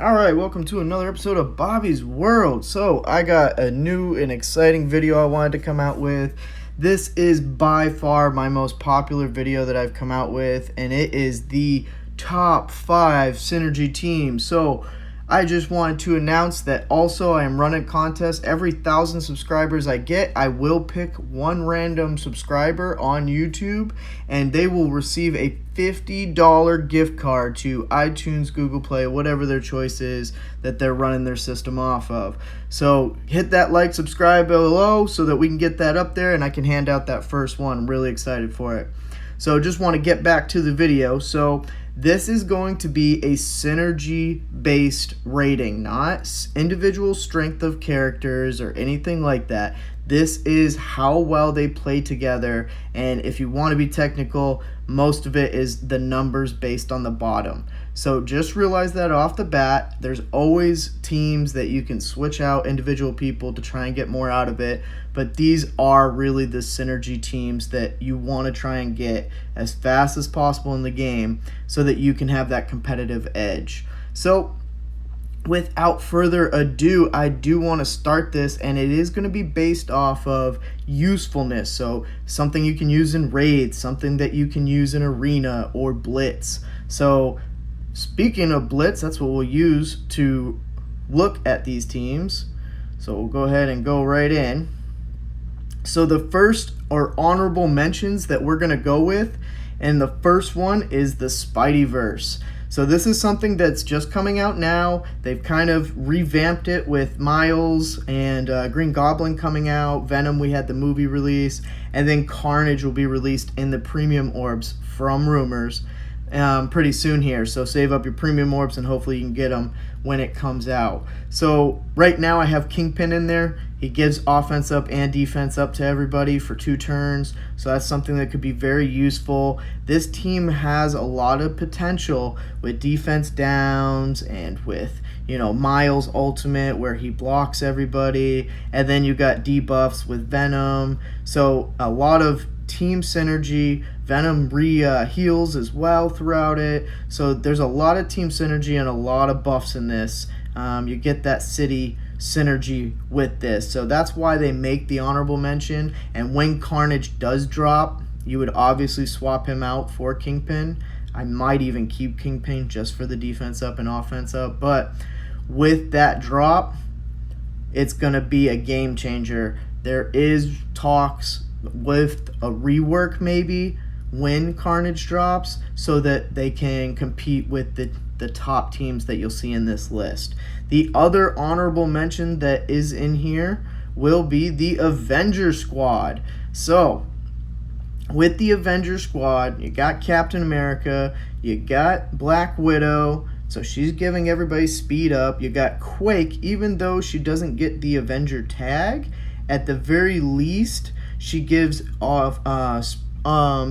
Alright, welcome to another episode of Bobby's World. So, I got a new and exciting video I wanted to come out with. This is by far my most popular video that I've come out with, and it is the top 5 synergy teams. So, I just wanted to announce that also I am running a contest. Every 1,000 subscribers I get, I will pick one random subscriber on YouTube, and they will receive a $50 gift card to iTunes, Google Play, whatever their choice is that they're running their system off of. So hit that like, subscribe below so that we can get that up there and I can hand out that first one. I'm really excited for it. So just want to get back to the video. So this is going to be a synergy-based rating, not individual strength of characters or anything like that. This is how well they play together, and if you want to be technical, most of it is the numbers based on the bottom. So just realize that off the bat. There's always teams that you can switch out individual people to try and get more out of it, but these are really the synergy teams that you want to try and get as fast as possible in the game so that you can have that competitive edge. So without further ado, I do want to start this, and it is going to be based off of usefulness. So something you can use in raids, something that you can use in arena or blitz. So speaking of blitz, that's what we'll use to look at these teams. So we'll go ahead and go right in. So the first are honorable mentions that we're going to go with, and the first one is the SpiderVerse. So this is something that's just coming out now. They've kind of revamped it with Miles and Green Goblin coming out. Venom, we had the movie release. And then Carnage will be released in the premium orbs from rumors pretty soon here. So save up your premium orbs and hopefully you can get them when it comes out. So right now I have Kingpin in there. He gives offense up and defense up to everybody for 2 turns. So that's something that could be very useful. This team has a lot of potential with defense downs and with, Miles Ultimate where he blocks everybody. And then you got debuffs with Venom. So a lot of team synergy. Venom heals as well throughout it. So there's a lot of team synergy and a lot of buffs in this. You get that city synergy with this. So that's why they make the honorable mention. And when Carnage does drop, you would obviously swap him out for Kingpin. I might even keep Kingpin just for the defense up and offense up. But with that drop, it's going to be a game changer. There is talks with a rework maybe when Carnage drops so that they can compete with the top teams that you'll see in this list. The other honorable mention that is in here will be the Avengers squad. So with the Avengers squad, you got Captain America, you got Black Widow, so she's giving everybody speed up. You got Quake, even though she doesn't get the Avenger tag, at the very least she gives off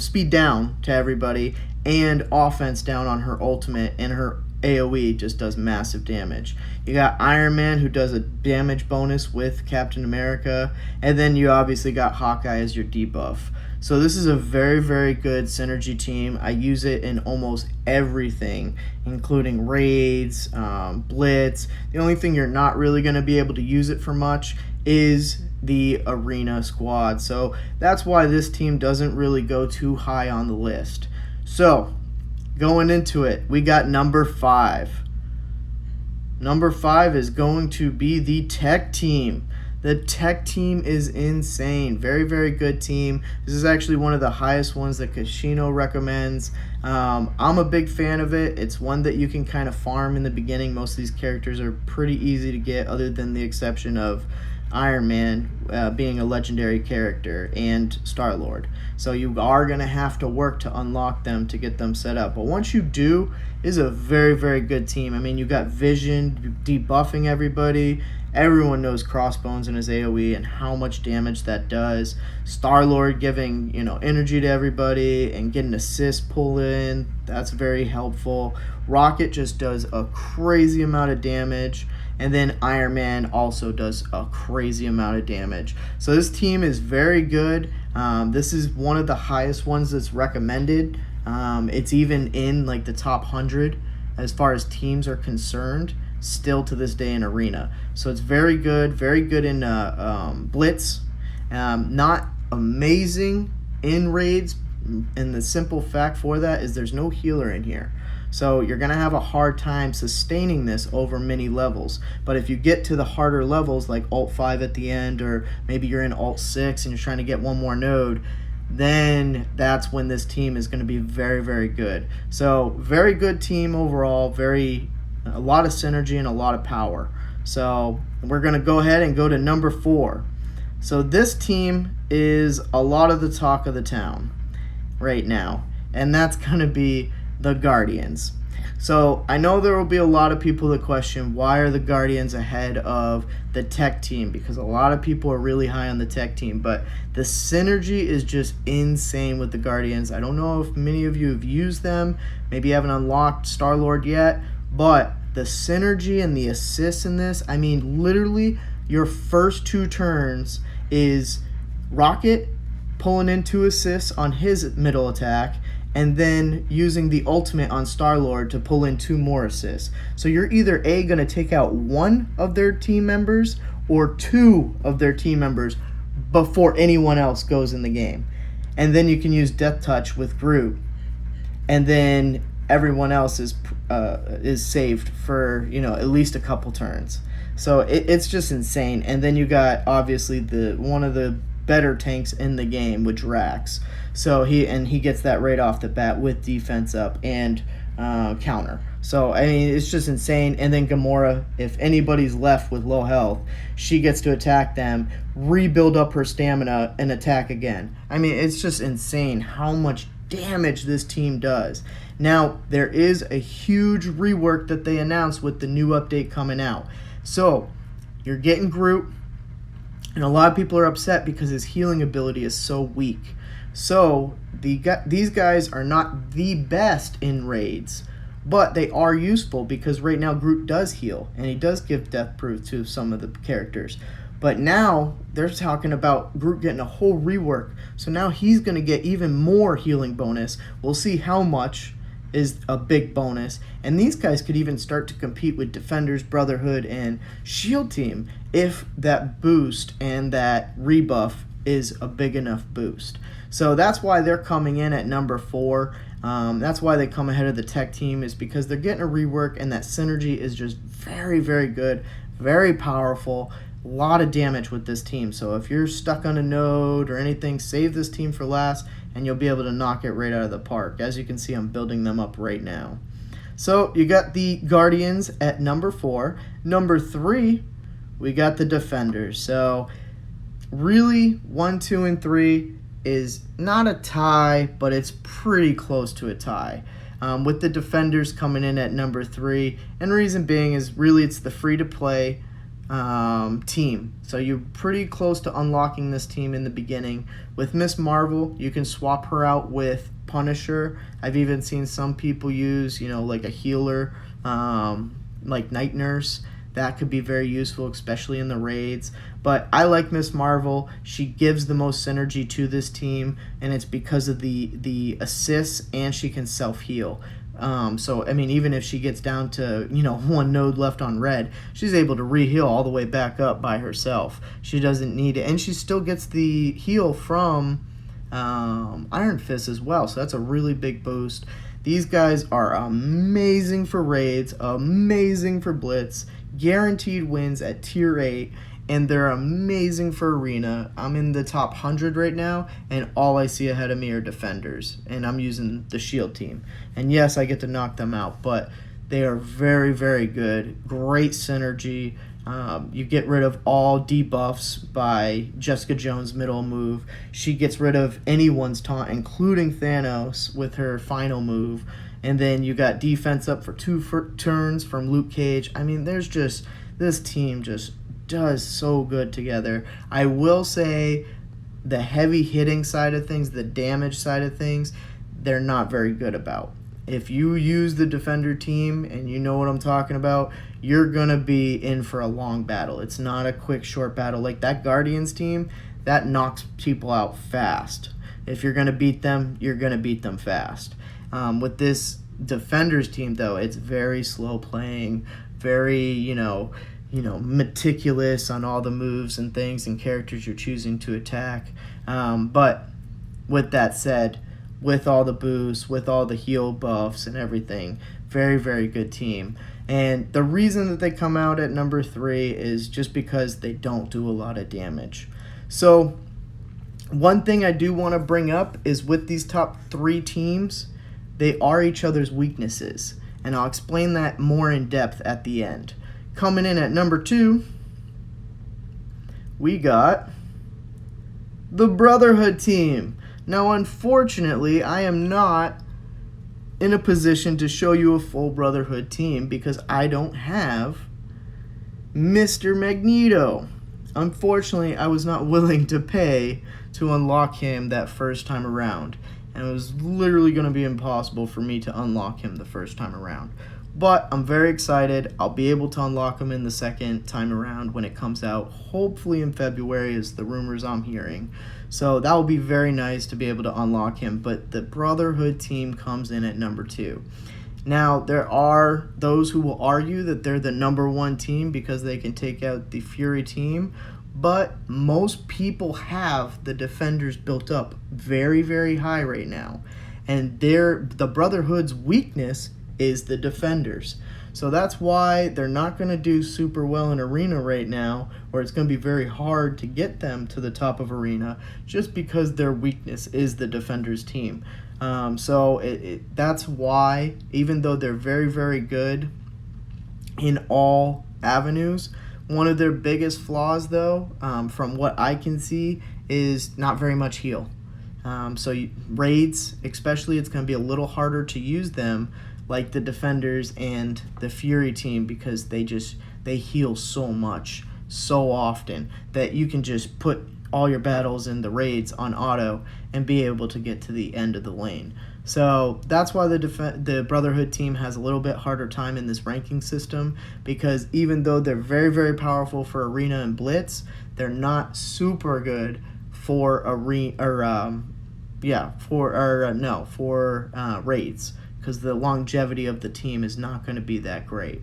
speed down to everybody and offense down on her ultimate, and her AoE just does massive damage. You got Iron Man, who does a damage bonus with Captain America, and then you obviously got Hawkeye as your debuff. So this is a very, very good synergy team. I use it in almost everything, including raids, blitz. The only thing you're not really going to be able to use it for much is the arena squad. So that's why this team doesn't really go too high on the list. So going into it, we got number 5. Number 5 is going to be the tech team. The tech team is insane. Very, very good team. This is actually one of the highest ones that Casino recommends. I'm a big fan of it. It's one that you can kind of farm in the beginning. Most of these characters are pretty easy to get, other than the exception of Iron Man being a legendary character and Star-Lord. So you are going to have to work to unlock them to get them set up. But once you do, it's a very, very good team. I mean, you got Vision debuffing everybody. Everyone knows Crossbones and his AoE and how much damage that does. Star-Lord giving, energy to everybody and getting assist pull in. That's very helpful. Rocket just does a crazy amount of damage. And then Iron Man also does a crazy amount of damage. So this team is very good. This is one of the highest ones that's recommended. It's even in like the top 100 as far as teams are concerned. still to this day in Arena. So it's very good in Blitz. Not amazing in raids, and the simple fact for that is there's no healer in here. So you're going to have a hard time sustaining this over many levels. But if you get to the harder levels like Alt 5 at the end, or maybe you're in Alt 6 and you're trying to get one more node, then that's when this team is going to be very, very good. So very good team overall, a lot of synergy and a lot of power. So we're going to go ahead and go to number 4. So this team is a lot of the talk of the town right now, and that's going to be the Guardians. So I know there will be a lot of people that question, why are the Guardians ahead of the tech team? Because a lot of people are really high on the tech team, but the synergy is just insane with the Guardians. I don't know if many of you have used them, maybe you haven't unlocked Star-Lord yet, but the synergy and the assists in this, I mean, literally your first 2 turns is Rocket pulling in 2 assists on his middle attack, and then using the ultimate on Star-Lord to pull in 2 more assists. So you're either going to take out 1 of their team members or 2 of their team members before anyone else goes in the game. And then you can use Death Touch with Groot, and then everyone else is saved for, at least a couple turns. So it's just insane. And then you got obviously one of the better tanks in the game with Drax. So he gets that right off the bat with defense up and counter. So I mean, it's just insane. And then Gamora, if anybody's left with low health, she gets to attack them, rebuild up her stamina, and attack again. I mean, it's just insane how much damage this team does. Now, there is a huge rework that they announced with the new update coming out. So you're getting Groot, and a lot of people are upset because his healing ability is so weak. So these guys are not the best in raids, but they are useful because right now Groot does heal, and he does give death proof to some of the characters. But now they're talking about Groot getting a whole rework. So now he's going to get even more healing bonus. We'll see how much is a big bonus. And these guys could even start to compete with Defenders, Brotherhood, and Shield Team if that boost and that rebuff is a big enough boost. So that's why they're coming in at number 4. That's why they come ahead of the tech team, is because they're getting a rework, and that synergy is just very, very good, very powerful. A lot of damage with this team. So if you're stuck on a node or anything, save this team for last, and you'll be able to knock it right out of the park. As you can see, I'm building them up right now. So you got the Guardians at number 4. Number 3, we got the Defenders. So really, 1, 2, and 3 is not a tie, but it's pretty close to a tie. With the Defenders coming in at number 3, and reason being is really it's the free-to-play team. So you're pretty close to unlocking this team in the beginning. With Miss Marvel, you can swap her out with Punisher. I've even seen some people use, like a healer, like Night Nurse. That could be very useful, especially in the raids. But I like Miss Marvel. She gives the most synergy to this team, and it's because of the assists, and she can self-heal. So, I mean, even if she gets down to, 1 node left on red, she's able to re-heal all the way back up by herself. She doesn't need it. And she still gets the heal from Iron Fist as well. So that's a really big boost. These guys are amazing for raids, amazing for Blitz, guaranteed wins at tier 8, and they're amazing for Arena. I'm in the top 100 right now, and all I see ahead of me are Defenders, and I'm using the Shield Team. And yes, I get to knock them out, but they are very, very good. Great synergy. You get rid of all debuffs by Jessica Jones' middle move. She gets rid of anyone's taunt, including Thanos, with her final move. And then you got defense up for 2 turns from Luke Cage. I mean, this team just does so good together. I will say the heavy hitting side of things, the damage side of things, they're not very good about. If you use the Defender team, and you know what I'm talking about, you're going to be in for a long battle. It's not a quick, short battle. Like that Guardians team, that knocks people out fast. If you're going to beat them, you're going to beat them fast. With this Defenders team, though, it's very slow playing, very, meticulous on all the moves and things and characters you're choosing to attack. But with that said, with all the boosts, with all the heal buffs and everything, very, very good team. And the reason that they come out at number 3 is just because they don't do a lot of damage. So one thing I do want to bring up is with these top 3 teams, they are each other's weaknesses. And I'll explain that more in depth at the end. Coming in at number 2, we got the Brotherhood team. Now, unfortunately, I am not in a position to show you a full Brotherhood team because I don't have Mr. Magneto. Unfortunately, I was not willing to pay to unlock him that first time around. And it was literally going to be impossible for me to unlock him the first time around. But I'm very excited. I'll be able to unlock him in the second time around when it comes out, hopefully in February is the rumors I'm hearing. So that will be very nice to be able to unlock him. But the Brotherhood team comes in at number 2. Now, there are those who will argue that they're the number 1 team because they can take out the Fury team. But most people have the Defenders built up very, very high right now. And the Brotherhood's weakness is the Defenders. So that's why they're not going to do super well in Arena right now, or it's going to be very hard to get them to the top of Arena just because their weakness is the Defenders team. That's why, even though they're very, very good in all avenues, one of their biggest flaws, though, from what I can see, is not very much heal. Raids, especially, it's going to be a little harder to use them like the Defenders and the Fury team because they heal so much, so often, that you can just put all your battles in the raids on auto and be able to get to the end of the lane. So that's why the Brotherhood team has a little bit harder time in this ranking system, because even though they're very, very powerful for Arena and Blitz, they're not super good for raids, because the longevity of the team is not going to be that great.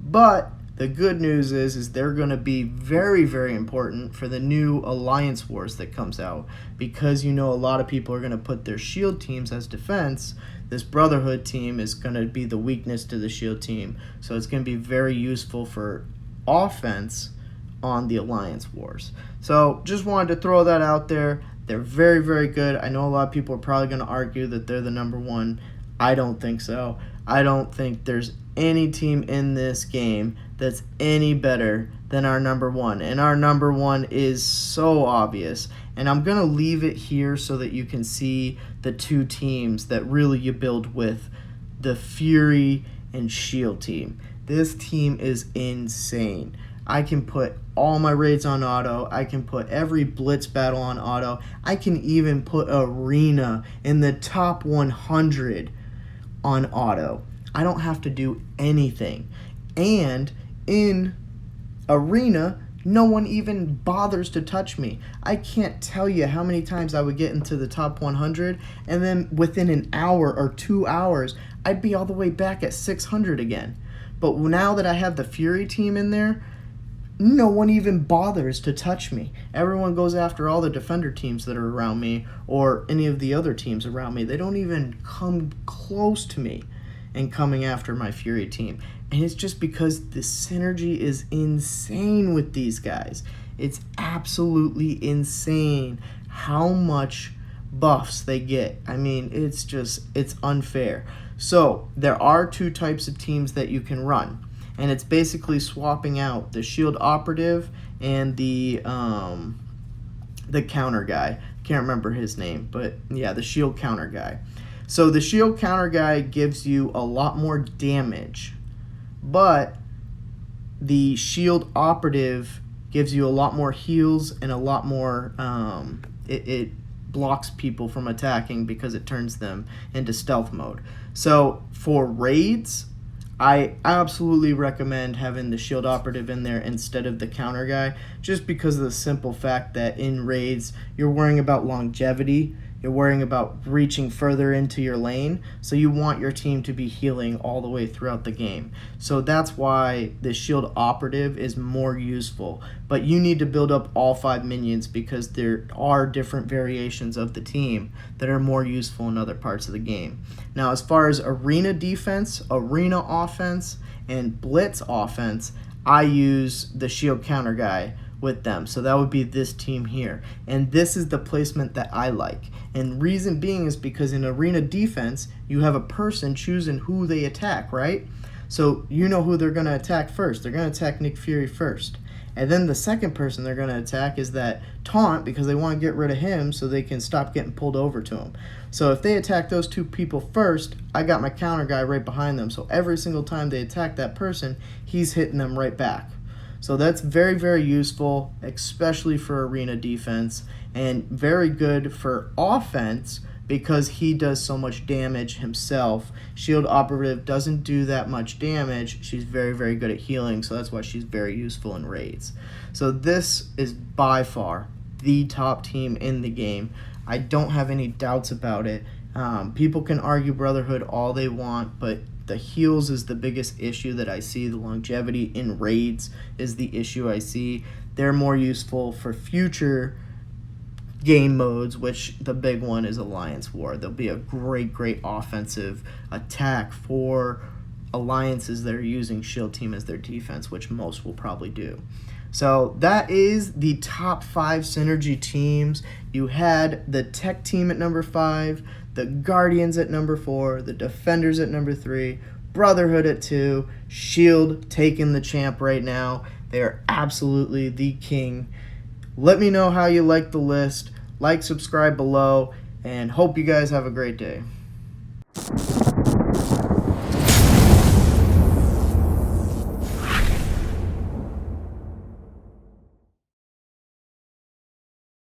But the good news is they're going to be very, very important for the new Alliance Wars that comes out, because a lot of people are going to put their shield teams as defense. This Brotherhood team is going to be the weakness to the shield team, so it's going to be very useful for offense on the Alliance Wars. So just wanted to throw that out there. They're very, very good. I know a lot of people are probably going to argue that they're the number 1. I don't think so. I don't think there's any team in this game that's any better than our number 1. And our number 1 is so obvious. And I'm going to leave it here so that you can see the 2 teams that really you build with, the Fury and Shield team. This team is insane. I can put all my raids on auto. I can put every Blitz battle on auto. I can even put Arena in the top 100 on auto. I don't have to do anything. And in Arena, no one even bothers to touch me. I can't tell you how many times I would get into the top 100, and then within an hour or 2 hours, I'd be all the way back at 600 again. But now that I have the Fury team in there, no one even bothers to touch me. Everyone goes after all the Defender teams that are around me, or any of the other teams around me. They don't even come close to me and coming after my Fury team. And it's just because the synergy is insane with these guys. It's absolutely insane how much buffs they get. I mean, it's unfair. So there are 2 types of teams that you can run. And it's basically swapping out the shield operative and the counter guy. Can't remember his name, but yeah, the shield counter guy. So the shield counter guy gives you a lot more damage, but the shield operative gives you a lot more heals and a lot more, it blocks people from attacking because it turns them into stealth mode. So for raids, I absolutely recommend having the shield operative in there instead of the counter guy, just because of the simple fact that in raids, you're worrying about longevity. You're worrying about reaching further into your lane, so you want your team to be healing all the way throughout the game. So that's why the shield operative is more useful. But you need to build up all 5 minions because there are different variations of the team that are more useful in other parts of the game. Now, as far as arena defense, arena offense, and blitz offense, I use the shield counter guy with them. So that would be this team here. And this is the placement that I like. And reason being is because in arena defense, you have a person choosing who they attack, right? So you know who they're going to attack first. They're going to attack Nick Fury first. And then the second person they're going to attack is that taunt because they want to get rid of him so they can stop getting pulled over to him. So if they attack those 2 people first, I got my counter guy right behind them. So every single time they attack that person, he's hitting them right back. So that's very, very useful, especially for arena defense, and very good for offense because he does so much damage himself. Shield operative doesn't do that much damage. She's very, very good at healing, so that's why she's very useful in raids. So this is by far the top team in the game. I don't have any doubts about it. People can argue Brotherhood all they want, but the heals is the biggest issue that I see. The longevity in raids is the issue I see. They're more useful for future game modes, which the big one is Alliance War. There'll be a great, great offensive attack for alliances that are using Shield Team as their defense, which most will probably do. So that is the top 5 synergy teams. You had the tech team at number 5, the Guardians at number 4, the Defenders at number 3, Brotherhood at 2, Shield taking the champ right now. They are absolutely the king. Let me know how you like the list. Like, subscribe below, and hope you guys have a great day.